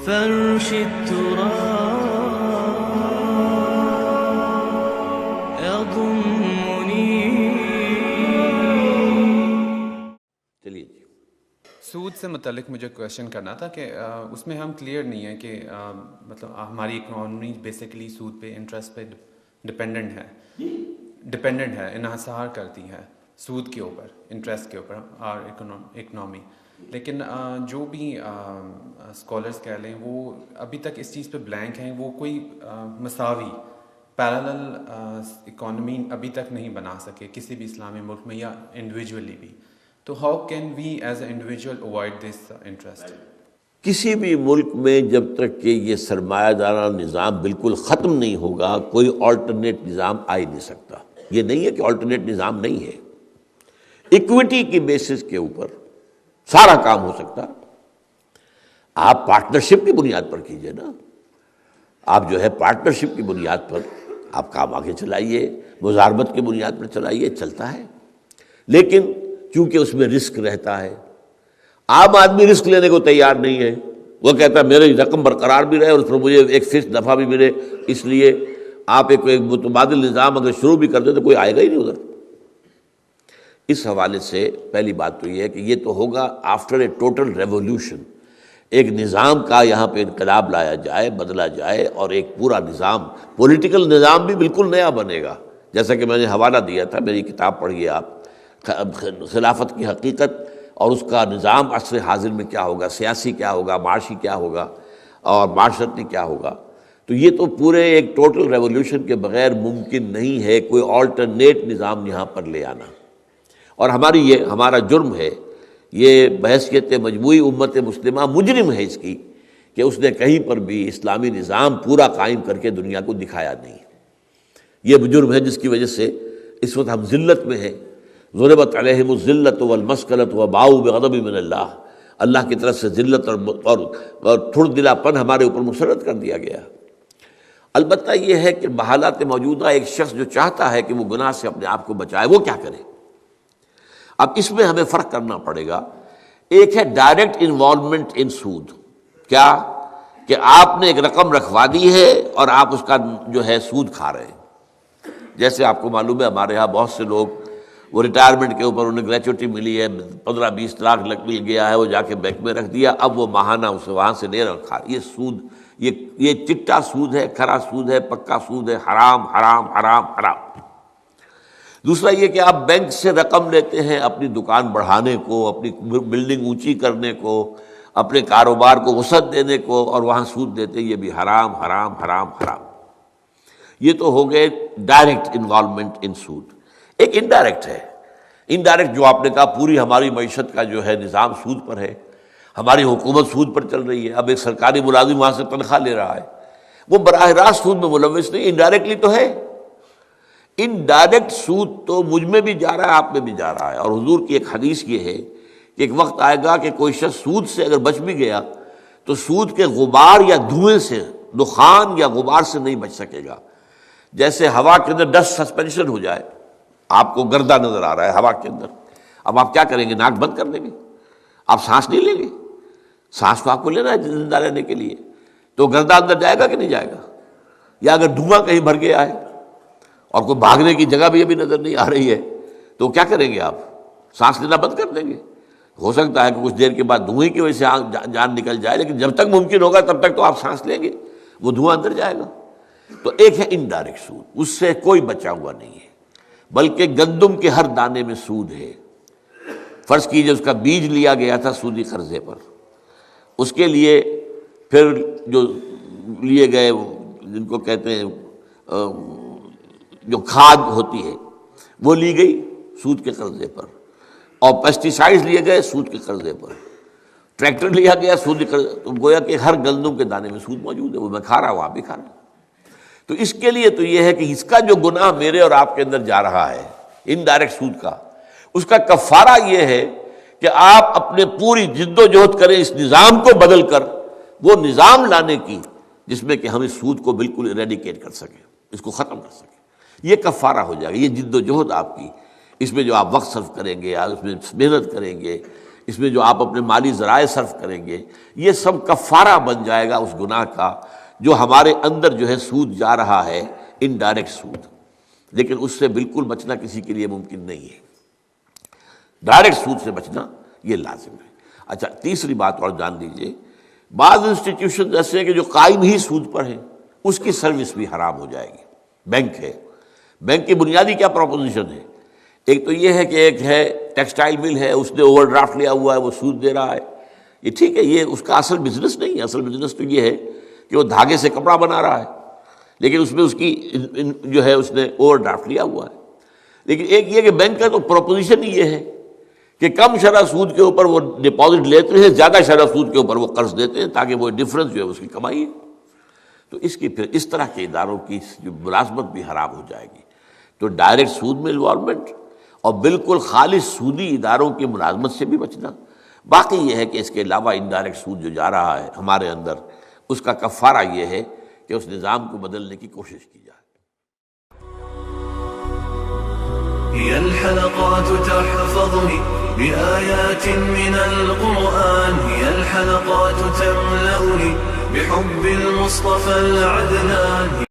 فرش التراب يضمني. چلیے جی. سود سے متعلق مجھے کویشچن کرنا تھا کہ اس میں ہم کلیئر نہیں ہیں کہ مطلب ہماری اکنامی بیسیکلی سود پہ انٹرسٹ پہ ڈپینڈنٹ ہے انحصار کرتی ہے سود کے اوپر انٹرسٹ کے اوپر اور اکنامی. لیکن جو بھی اسکالرس کہہ لیں وہ ابھی تک اس چیز پہ بلینک ہیں. وہ کوئی مساوی پیرالل اکانومی ابھی تک نہیں بنا سکے کسی بھی اسلامی ملک میں یا انڈیویجولی بھی. تو how can we as a individual avoid this interest? کسی بھی ملک میں جب تک کہ یہ سرمایہ دارانہ نظام بالکل ختم نہیں ہوگا کوئی آلٹرنیٹ نظام آ ہی نہیں سکتا. یہ نہیں ہے کہ آلٹرنیٹ نظام نہیں ہے. ایکویٹی کی بیسس کے اوپر سارا کام ہو سکتا. آپ پارٹنرشپ کی بنیاد پر کیجئے نا. آپ جو ہے پارٹنرشپ کی بنیاد پر آپ کام آگے چلائیے, مزاربت کی بنیاد پر چلائیے, چلتا ہے. لیکن چونکہ اس میں رسک رہتا ہے, عام آدمی رسک لینے کو تیار نہیں ہے. وہ کہتا ہے میری رقم برقرار بھی رہے اور اس پر مجھے ایک فکس دفعہ بھی ملے. اس لیے آپ ایک متبادل نظام اگر شروع بھی کر دیں تو کوئی آئے گا ہی نہیں ادھر. اس حوالے سے پہلی بات تو یہ ہے کہ یہ تو ہوگا آفٹر اے ٹوٹل ریولیوشن. ایک نظام کا یہاں پہ انقلاب لایا جائے, بدلا جائے, اور ایک پورا نظام, پولیٹیکل نظام بھی بالکل نیا بنے گا. جیسا کہ میں نے حوالہ دیا تھا, میری کتاب پڑھیے آپ, خلافت کی حقیقت اور اس کا نظام عصر حاضر میں کیا ہوگا, سیاسی کیا ہوگا, معاشی کیا ہوگا اور معاشرتی کیا ہوگا. تو یہ تو پورے ایک ٹوٹل ریولیوشن کے بغیر ممکن نہیں ہے کوئی آلٹرنیٹ نظام یہاں پر لے آنا. اور ہمارا جرم ہے, یہ بحیثیت مجموعی امت مسلمہ مجرم ہے اس کی کہ اس نے کہیں پر بھی اسلامی نظام پورا قائم کر کے دنیا کو دکھایا نہیں. یہ جرم ہے جس کی وجہ سے اس وقت ہم ذلت میں ہیں. ضربت علیہم الذلۃ والمسکنۃ وباؤوا بغضب من اللہ. اللہ کی طرف سے ذلت اور تھڑ دلا پن ہمارے اوپر مسلط کر دیا گیا. البتہ یہ ہے کہ بحالات موجودہ ایک شخص جو چاہتا ہے کہ وہ گناہ سے اپنے آپ کو بچائے, وہ کیا کرے؟ اب اس میں ہمیں فرق کرنا پڑے گا. ایک ہے ڈائریکٹ انوالومنٹ ان سود. کیا کہ آپ نے ایک رقم رکھوا دی ہے اور آپ اس کا جو ہے سود کھا رہے ہیں. جیسے آپ کو معلوم ہے ہمارے ہاں بہت سے لوگ وہ ریٹائرمنٹ کے اوپر انہیں گریچوٹی ملی ہے, 15-20 لاکھ مل گیا ہے, وہ جا کے بینک میں رکھ دیا, اب وہ ماہانہ اسے وہاں سے لے رکھا. یہ سود, یہ چٹا سود ہے, کھرا سود ہے, پکا سود ہے, حرام حرام حرام حرام. دوسرا یہ کہ آپ بینک سے رقم لیتے ہیں اپنی دکان بڑھانے کو, اپنی بلڈنگ اونچی کرنے کو, اپنے کاروبار کو وسعت دینے کو, اور وہاں سود دیتے, یہ بھی حرام حرام حرام حرام. یہ تو ہو گئے ڈائریکٹ انوالومنٹ ان سود. ایک انڈائریکٹ ہے. انڈائریکٹ جو آپ نے کہا پوری ہماری معیشت کا جو ہے نظام سود پر ہے, ہماری حکومت سود پر چل رہی ہے. اب ایک سرکاری ملازم وہاں سے تنخواہ لے رہا ہے, وہ براہ راست سود میں ملوث نہیں, انڈائریکٹلی تو ہے. انڈائریکٹ سود تو مجھ میں بھی جا رہا ہے, آپ میں بھی جا رہا ہے. اور حضور کی ایک حدیث یہ ہے کہ ایک وقت آئے گا کہ کوئی شخص سود سے اگر بچ بھی گیا تو سود کے غبار یا دھوئیں سے, دخان یا غبار سے نہیں بچ سکے گا. جیسے ہوا کے اندر ڈسٹ سسپینشن ہو جائے, آپ کو گردہ نظر آ رہا ہے ہوا کے اندر, اب آپ کیا کریں گے؟ ناک بند کر دیں گے, آپ سانس نہیں لیں گے. سانس تو آپ کو لینا ہے زندہ رہنے کے لیے, تو گردہ اندر جائے گا کہ نہیں جائے گا؟ یا اگر دھواں کہیں بھر گیا ہے اور کوئی بھاگنے کی جگہ بھی ابھی نظر نہیں آ رہی ہے تو کیا کریں گے؟ آپ سانس لینا بند کر دیں گے. ہو سکتا ہے کہ کچھ دیر کے بعد دھوئیں کی وجہ سے جان نکل جائے, لیکن جب تک ممکن ہوگا تب تک تو آپ سانس لیں گے, وہ دھواں اندر جائے گا. تو ایک ہے انڈائریکٹ سود, اس سے کوئی بچا ہوا نہیں ہے, بلکہ گندم کے ہر دانے میں سود ہے. فرض کیجئے اس کا بیج لیا گیا تھا سودی قرضے پر, اس کے لیے پھر جو لیے گئے جن کو کہتے ہیں جو کھاد ہوتی ہے وہ لی گئی سود کے قرضے پر, اور پیسٹیسائڈز لیے گئے سود کے قرضے پر, ٹریکٹر لیا گیا سود کے قرضے. تو گویا کہ ہر گندم کے دانے میں سود موجود ہے, وہ میں کھا رہا ہوں, آپ بھی کھا رہے ہیں. تو اس کے لیے تو یہ ہے کہ اس کا جو گناہ میرے اور آپ کے اندر جا رہا ہے انڈائریکٹ سود کا, اس کا کفارہ یہ ہے کہ آپ اپنے پوری جد و جہد کریں اس نظام کو بدل کر وہ نظام لانے کی جس میں کہ ہم اس سود کو بالکل ایریڈیکیٹ کر سکیں, اس کو ختم کر سکیں. یہ کفارہ ہو جائے گا, یہ جد و جہد آپ کی, اس میں جو آپ وقت صرف کریں گے, اس میں محنت کریں گے, اس میں جو آپ اپنے مالی ذرائع صرف کریں گے، یہ سب کفارہ بن جائے گا اس گناہ کا جو ہمارے اندر جو ہے سود جا رہا ہے، انڈائریکٹ سود۔ لیکن اس سے بالکل بچنا کسی کے لیے ممکن نہیں ہے، ڈائریکٹ سود سے بچنا یہ لازم ہے۔ اچھا، تیسری بات اور جان لیجئے، بعض انسٹیٹیوشن ایسے ہیں کہ جو قائم ہی سود پر ہیں، اس کی سروس بھی حرام ہو جائے گی۔ بینک ہے، بینک کی بنیادی کیا پروپوزیشن ہے؟ ایک تو یہ ہے کہ ایک ہے ٹیکسٹائل مل ہے، اس نے اوور ڈرافٹ لیا ہوا ہے، وہ سود دے رہا ہے، یہ ٹھیک ہے، یہ اس کا اصل بزنس نہیں ہے۔ اصل بزنس تو یہ ہے کہ وہ دھاگے سے کپڑا بنا رہا ہے، لیکن اس میں اس کی جو ہے اس نے اوور ڈرافٹ لیا ہوا ہے۔ لیکن ایک یہ کہ بینک کا تو پروپوزیشن ہی یہ ہے کہ کم شرح سود کے اوپر وہ ڈپازٹ لیتے ہیں، زیادہ شرح سود کے اوپر وہ قرض دیتے ہیں، تاکہ وہ ڈفرنس جو ہے اس کی کمائی ہے۔ تو اس کی پھر اس طرح کے اداروں کی جو ملازمت بھی حرام ہو جائے گی۔ تو ڈائریکٹ سود میں انوالومنٹ اور بالکل خالص سودی اداروں کی ملازمت سے بھی بچنا۔ باقی یہ ہے کہ اس کے علاوہ انڈائریکٹ سود جو جا رہا ہے ہمارے اندر، اس کا کفارہ یہ ہے کہ اس نظام کو بدلنے کی کوشش کی جائے۔ هي الحلقات تحفظني بآيات من القرآن، هي الحلقات تملأني بحب المصطفى العدنان.